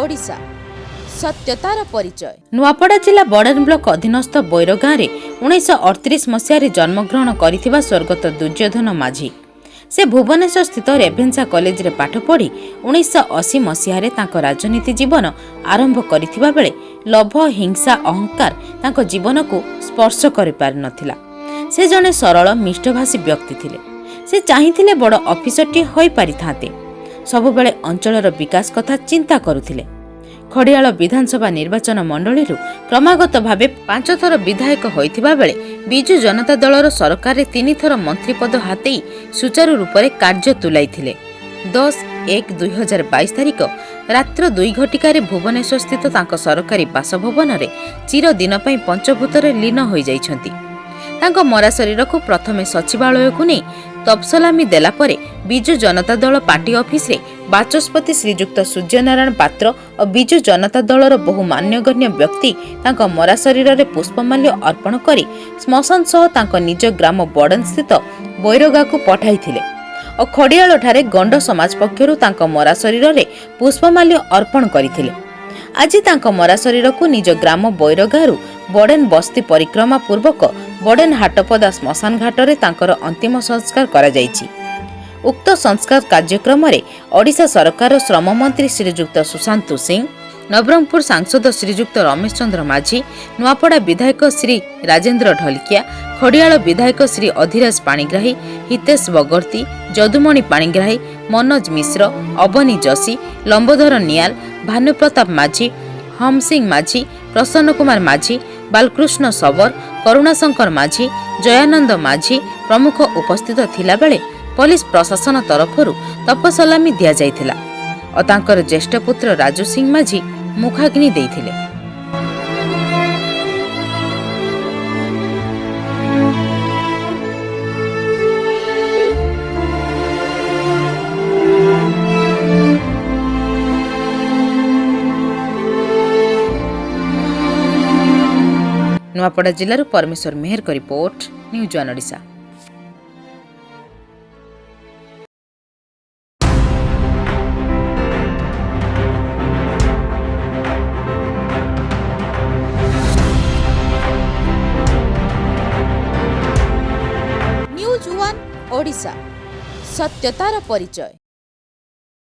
ओडिशा सत्यतार परिचय। नुआपड़ा जिला बड़न ब्लॉक अधीनस्थ बैर गाँव में 1938 मसीह जन्मग्रहण कर स्वर्गत दुर्योधन माझी से भुवनेश्वर स्थित रेभेन्सा कॉलेज रे पाठ पढ़ी 1980 मसीह राजनीति जीवन आरंभ करथिबा बेले लोभ हिंसा अहंकार तांको जीवन को स्पर्श कर पारि नथिला। से जने सरल मिष्टभाषी व्यक्ति थिले। से चाहिथिले बड़ ऑफिसरटी होई पारिथाते। सबुबेले अंचलर विकास कथा चिंता करुथिले। खड़ियाल विधानसभा निर्वाचन मंडली क्रमागत भावे 5 थर विधायक होइथिबा बेले बिजु जनता दलर सरकार रे 3 थर मंत्री पद हातेई सुचारू रूप से कार्य तुलाइथिले। 10/1/2022 तारिख रात्र 2 घटिकार भुवनेश्वर स्थित तांको सरकारी बासभवन रे चिर दिन पई पंचभूतर लीन होई जाइछंती। तांको मरा शरीर को प्रथमे सचिवालय को नहीं तपसलामी देला परे बिजु जनता दल पार्टी ऑफिस रे बाचस्पति श्रीजुक्त सूर्यनारायण पात्र और बिजु जनता दलर बहु मान्यगण्य व्यक्ति तांको मरा शरीर रे पुष्पमाल्य अर्पण करी श्मशान सह तांको निज ग्राम बड़न स्थित बैरगा को पठाइथिले और खड़ियाल ठारे गंड समाज पक्षरु तांको मरा शरीर रे पुष्पमाल्य अर्पण करिथिले। आज तांको मरा शरीर को निज ग्राम बैरगारु बड़ेन बस्ती परिक्रमा पूर्वक बड़ेन हाटपदा श्मशान घाट रे तांकर अंतिम संस्कार करा जायछि। उक्त संस्कार कार्यक्रम रे ओडिशा सरकार श्रम मंत्री श्रीजुक्त सुशांतु सिंह, नवरंगपुर सांसद श्रीजुक्त रमेश चंद्र माझी, नुआपड़ा विधायक श्री राजेंद्र ढलकिया, खड़ियाल विधायक श्री अधिराज पाणिग्राही, हितेश बगर्ती, जदुमणि पाणिग्राही, मनोज मिश्र, अबनी जोशी, लंबोधर नियाल, भानुप्रताप माझी, हम सिंह माझी, प्रसन्न कुमार माझी, बालकृष्ण सवर, करुणाशंकर माझी, जयानंद माझी प्रमुख उपस्थित थिला बेले पुलिस प्रशासन तरफरु तपसलामी दिया जाइथिला और तांकर ज्येष्ठ पुत्र राजू सिंह माझी मुखाग्नि देइथिले। नुआपड़ा जिल्लार परमेश्वर मेहर का report, news one Odisha. News one Odisha सत्यतार परिचय।